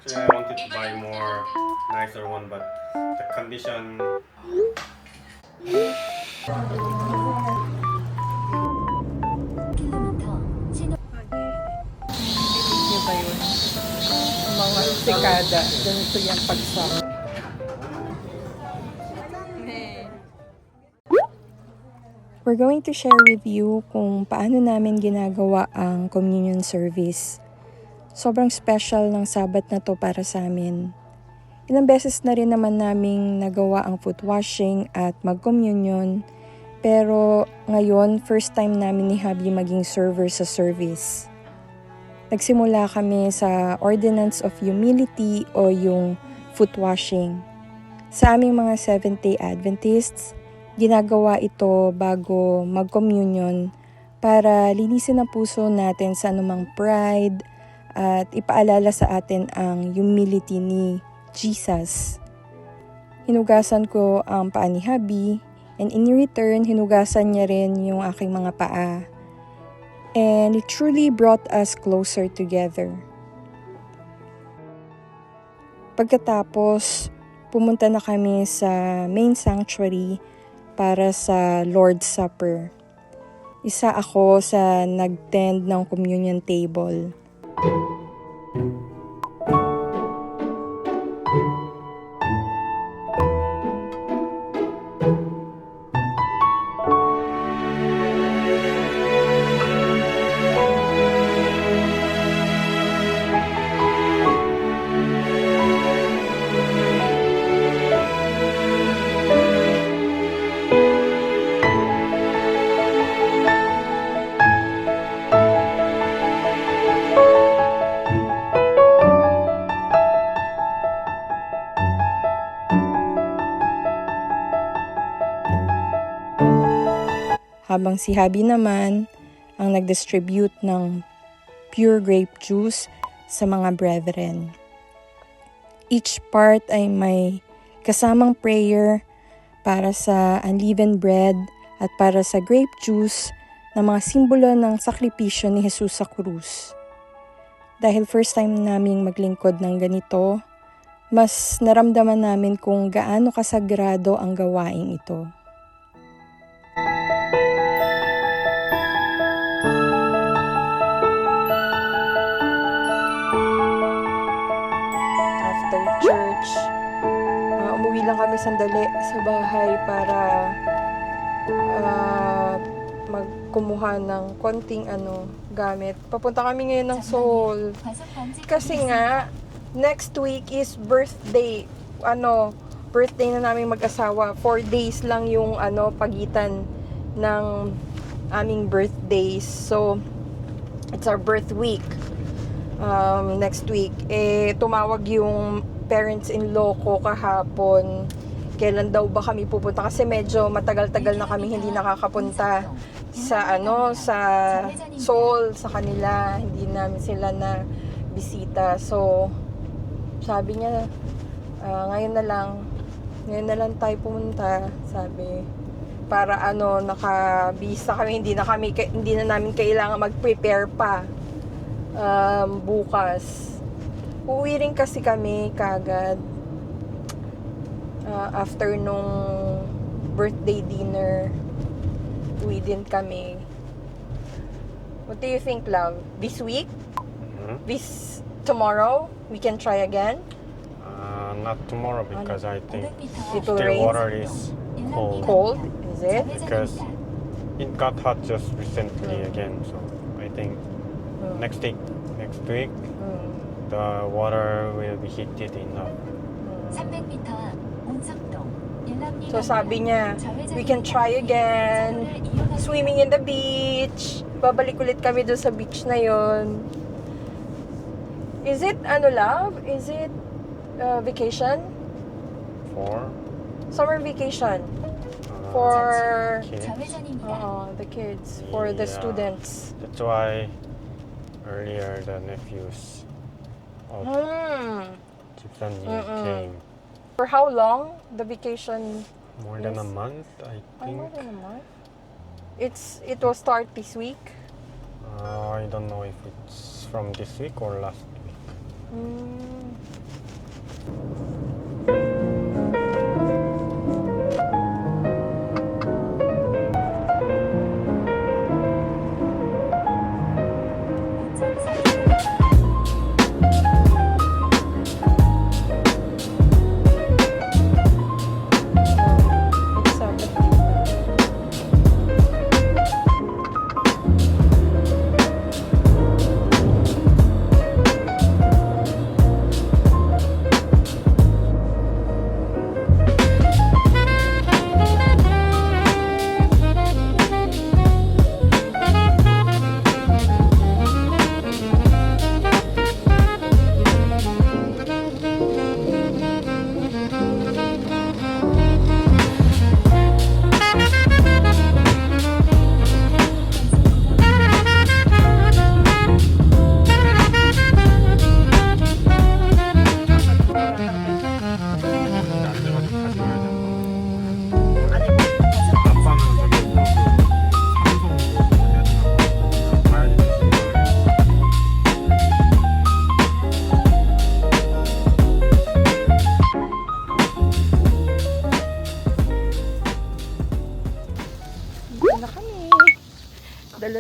Actually, I wanted to buy more nicer one, but the condition. Niyo ba yun? Ang mga sikada, ganito yung pagsak. We're going to share with you kung paano namin ginagawa ang communion service. Sobrang special ng Sabat na to para sa amin. Ilang beses na rin naman naming nagawa ang foot washing at mag-communion, pero ngayon, first time namin ni Habi maging server sa service. Nagsimula kami sa Ordinance of Humility o yung foot washing. Sa aming mga Seventh-day Adventists, ginagawa ito bago mag-communion para linisin ang puso natin sa anumang pride at ipaalala sa atin ang humility ni Jesus. Hinugasan ko ang paa ni Habi and in return, hinugasan niya rin yung aking mga paa. And it truly brought us closer together. Pagkatapos, pumunta na kami sa main sanctuary para sa Lord's Supper. Isa ako sa nag-tend ng communion table. Habang si Habi naman ang nag-distribute ng pure grape juice sa mga brethren. Each part ay may kasamang prayer para sa unleavened bread at para sa grape juice na mga simbolo ng sakripisyo ni Jesus sa krus. Dahil first time naming maglingkod ng ganito, mas naramdaman namin kung gaano kasagrado ang gawaing ito. After church, umuwi lang kami sandali sa bahay para magkumuha ng konting gamit. Papunta kami ngayon ng Seoul. Kasi nga, next week is birthday. Birthday na namin mag-asawa. 4 days lang yung pagitan ng aming birthdays. So, it's our birth week. Next week. Tumawag yung parents-in-law ko kahapon. Kailan daw ba kami pupunta? Kasi medyo matagal-tagal na kami hindi nakakapunta sa sa Seoul, sa kanila. Hindi namin sila na bisita. So, sabi niya, ngayon na lang tayo pumunta, sabi. Para nakabisa kami, hindi na namin kailangan mag-prepare pa bukas. Uuwi rin kasi kami kagad after nung birthday dinner. Uwi din kami. What do you think, love? This week? This tomorrow? We can try again? Not tomorrow because I think It will the rain? water is cold. Cold? Is it? Because it got hot just recently again. So I think next week the water will be heated enough. So sabi niya, we can try again. Swimming in the beach. Babalik ulit kami doon sa beach na yon. Is it, love? Is it vacation? For Summer vacation. For kids. the kids. For the Yeah. students. That's why earlier the nephews of Gypsy came. For how long the vacation? More than a month, I think. More than a month. It will start this week. I don't know if it's from this week or last week.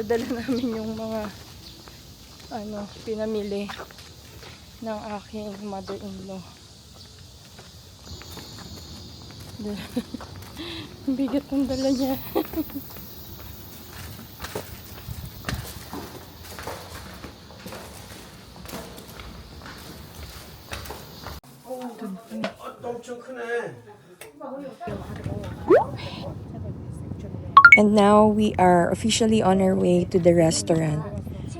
Dinadala namin yung mga pinamili ng aking mother-in-law. Bigat ang dala niya. 엄청 크네. And now we are officially on our way to the restaurant.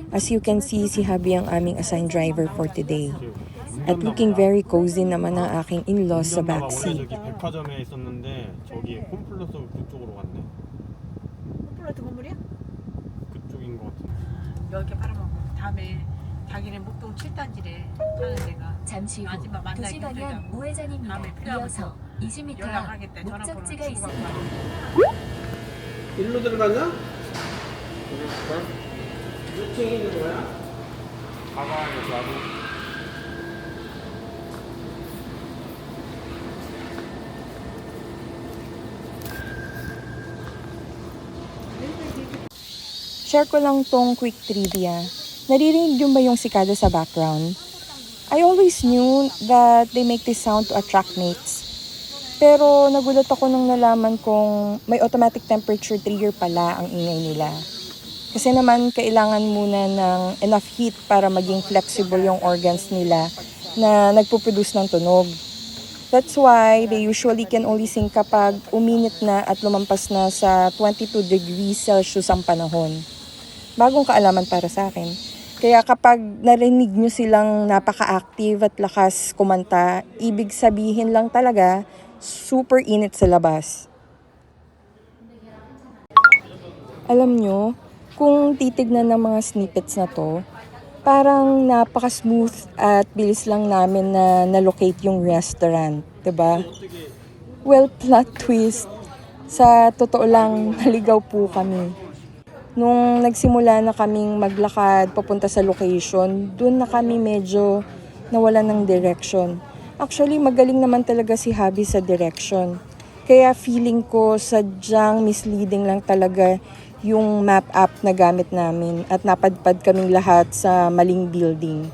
As you can see, si Habi ang aming assigned driver for today. At looking very cozy naman ang aking in-laws sa backseat. 저기 백화점에 있었는데 저기 홈플러스 그쪽으로 갔네. 홈플러스 건물이야? 그쪽인 것 같은데. 이렇게 팔아먹고 다음에 자기네 목동 7단지래 사는 데가 잠시 후 마지막 만나기 2시 방향 힘들다고. 우회전입니다. 다음에 필요하면 이어서 20m 연락하겠대. 앞 목적지가 전화번호를 있습니다. 일로 들어가냐? 1층에 있는 거야? 가봐야겠어 나도. Share ko lang tong quick trivia. Naririnig yung ba yung sikada sa background? I always knew that they make this sound to attract mates. Pero nagulat ako nung nalaman kong may automatic temperature trigger pala ang ingay nila. Kasi naman kailangan muna ng enough heat para maging flexible yung organs nila na nagpuproduce ng tunog. That's why they usually can only sing kapag uminit na at lumampas na sa 22 degrees Celsius ang panahon. Bagong kaalaman para sa akin. Kaya kapag narinig nyo silang napaka-active at lakas kumanta, ibig sabihin lang talaga, super init sa labas. Alam nyo, kung titignan ng mga snippets na to, parang napaka-smooth at bilis lang namin na na-locate yung restaurant, 'di ba? Well, plot twist. Sa totoo lang, naligaw po kami. Nung nagsimula na kaming maglakad papunta sa location, dun na kami medyo nawalan ng direction. Actually, magaling naman talaga si Habi sa direction. Kaya feeling ko sadyang misleading lang talaga yung map app na gamit namin at napadpad kaming lahat sa maling building.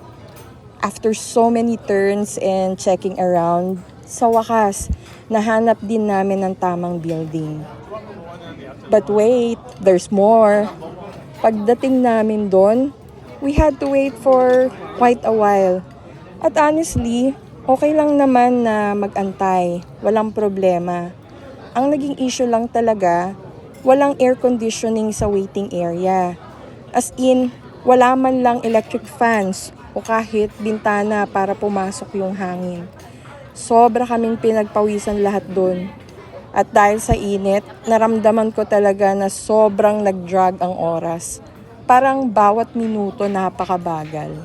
After so many turns and checking around, sa wakas, nahanap din namin ang tamang building. But wait, there's more. Pagdating namin doon, we had to wait for quite a while. At honestly, okay lang naman na mag-antay. Walang problema. Ang naging issue lang talaga, walang air conditioning sa waiting area. As in, wala man lang electric fans o kahit bintana para pumasok yung hangin. Sobra kaming pinagpawisan lahat doon. At dahil sa init, naramdaman ko talaga na sobrang nag-drag ang oras. Parang bawat minuto napakabagal.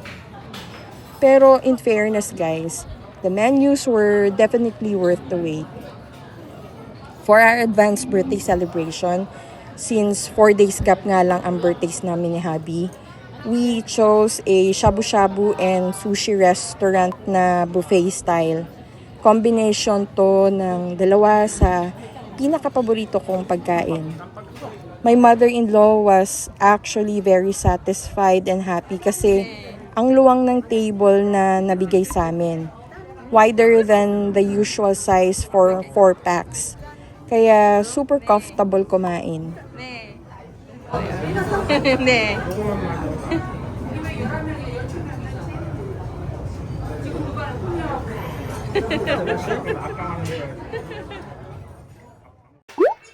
Pero in fairness guys, the menus were definitely worth the wait. For our advanced birthday celebration, since 4 days gap nga lang ang birthdays namin ni Habi, we chose a shabu-shabu and sushi restaurant na buffet style. Combination to ng dalawa sa pinakapaborito kong pagkain. My mother-in-law was actually very satisfied and happy kasi ang luwang ng table na nabigay sa amin. Wider than the usual size for 4 packs. Kaya super comfortable kumain. 네.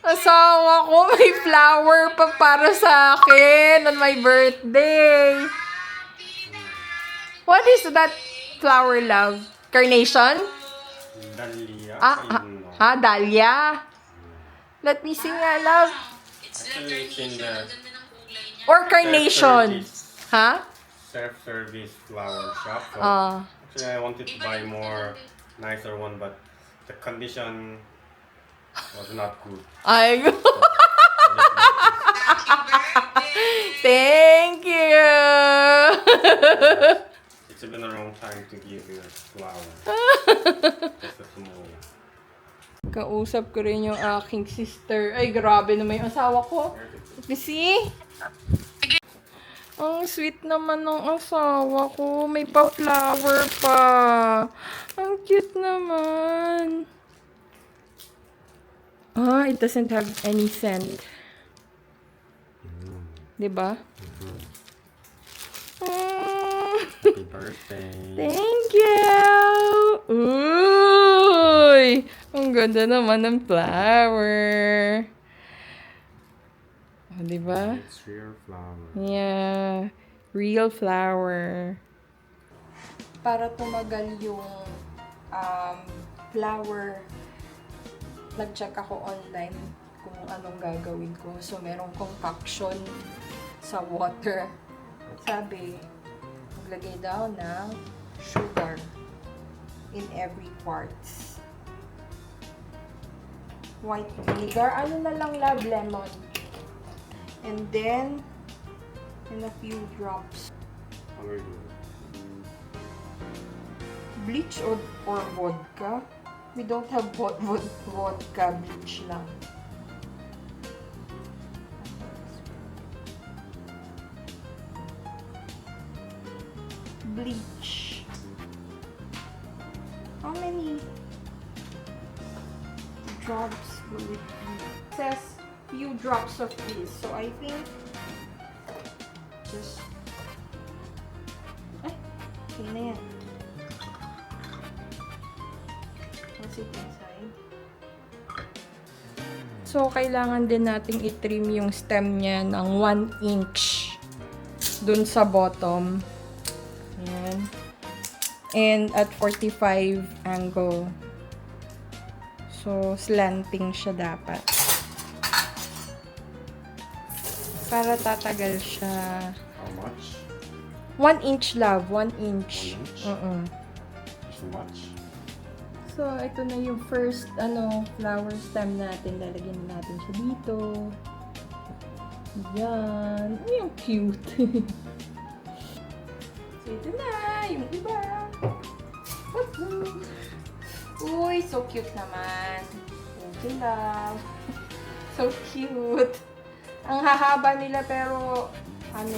Asawa ko, may flower pa para sa akin on my birthday. What is that flower, love? Carnation? 달리야. Dahlia. Let me see nga, love. Actually, it's in the Or carnation. Ha? self-service flower shop. So actually, I wanted to buy more nicer one, but the condition was not good. Ay, thank you. It's been a long time to give you a flower. Just a small one. Kausap ko rin yung aking sister. Ay, grabe naman yung asawa ko. You see? Ang sweet naman ng asawa ko. May pa-flower pa. Ang cute naman. Ah, it doesn't have any scent. Diba? Happy birthday. Thank you! Uy! Ang ganda naman ng flower. Oh, diba? It's real flower. Yeah. Real flower. Para tumagal yung flower, nag-check ako online kung anong gagawin ko. So, merong concoction sa water. Sabi, maglagay daw ng sugar in every parts. White vinegar. Ano na lang, love? Lemon. And then, and a few drops. How are you? Bleach or vodka? We don't have vodka, bleach lang. Bleach. How many drops will it be? It says few drops of this. So I think just okay na yan. What's it inside? So, kailangan din nating i-trim yung stem niya ng 1 inch dun sa bottom. Ayan. And at 45 angle. So, slanting siya dapat. Para tatagal siya. How much? 1 inch, love. 1 inch. 1 inch? So much? So, ito na yung first, flower stem natin. Lalagyan natin siya dito. Yan. Ay, ang cute. So, ito na. Yung iba. Woohoo! Uy, so cute naman. Thank you, love. So cute. Ang hahaba nila pero, paano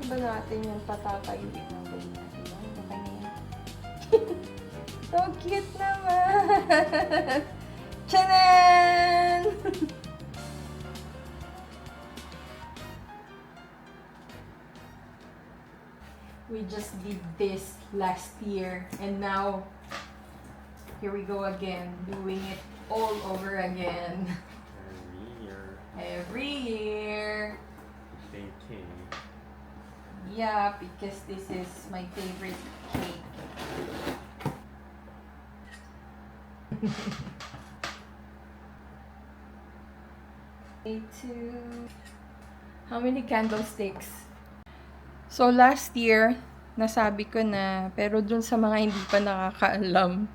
ba natin yung patatayuin ng ganyan? Okay na yan. So cute naman! Tchanan! We just did this last year and now here we go again, doing it all over again. Every year. Every year. Baking. Yeah, because this is my favorite cake. How many candlesticks? So, last year, nasabi ko na, pero dun sa mga hindi pa nakakaalam,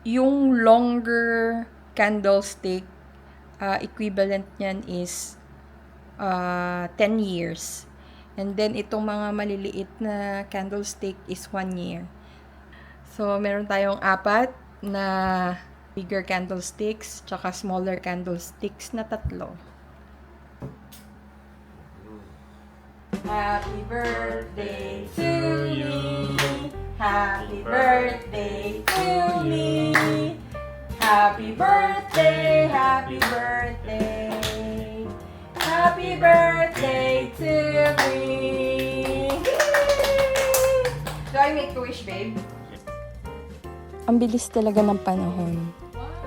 yung longer candlestick, equivalent niyan is 10 years. And then, itong mga maliliit na candlestick is 1 year. So, meron tayong 4 na bigger candlesticks, tsaka smaller candlesticks na 3. Happy birthday to you. Happy birthday to me. Happy birthday, happy birthday. Happy birthday to me. Do I make a wish, babe? Ang bilis talaga ng panahon.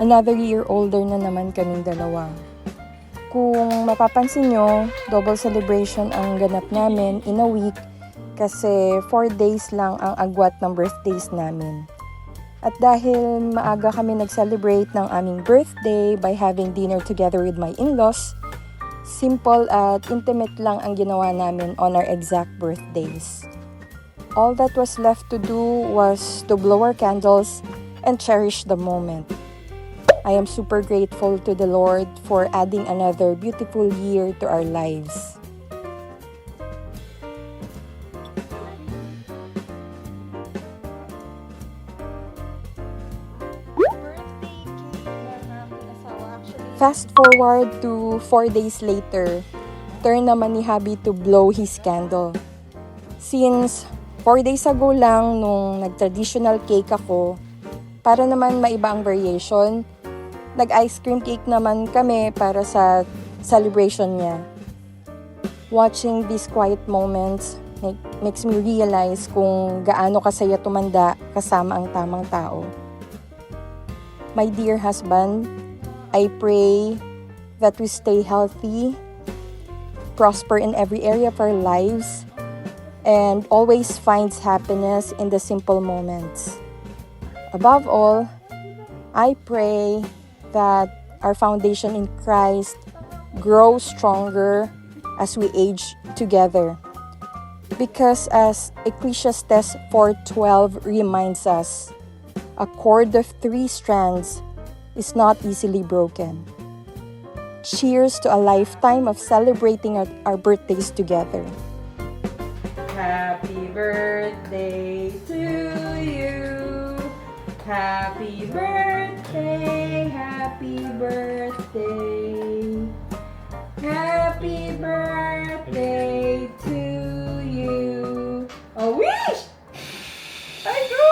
Another year older na naman kaming dalawa. Kung mapapansin nyo, double celebration ang ganap namin in a week kasi 4 days lang ang agwat ng birthdays namin. At dahil maaga kami nag-celebrate ng aming birthday by having dinner together with my in-laws, simple at intimate lang ang ginawa namin on our exact birthdays. All that was left to do was to blow our candles and cherish the moment. I am super grateful to the Lord for adding another beautiful year to our lives. Fast forward to 4 days later, turn naman ni hubby to blow his candle. Since 4 days ago lang nung nag-traditional cake ako, para naman maiba ang variation, nag-ice cream cake naman kami para sa celebration niya. Watching these quiet moments makes me realize kung gaano kasaya tumanda kasama ang tamang tao. My dear husband, I pray that we stay healthy, prosper in every area of our lives, and always finds happiness in the simple moments. Above all, I pray that our foundation in Christ grows stronger as we age together. Because as Ecclesiastes 4:12 reminds us, a cord of 3 strands is not easily broken. Cheers to a lifetime of celebrating our birthdays together. Happy birthday to you. Happy birthday, happy birthday. Happy birthday to you. A wish! I go!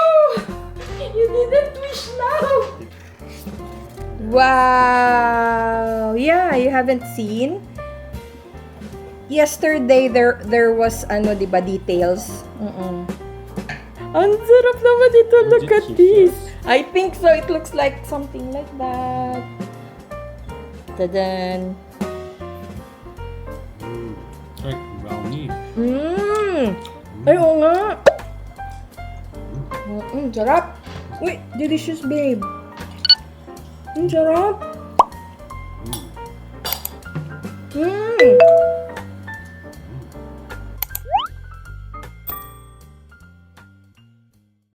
You didn't wish now! Wow! Yeah, you haven't seen? Yesterday, there was, diba, details. Ang sarap naman ito. Look at this. I think so. It looks like something like that. Tadan. Like brownie. Ay, oo nga. Sarap. Uy, delicious, babe. Sarap.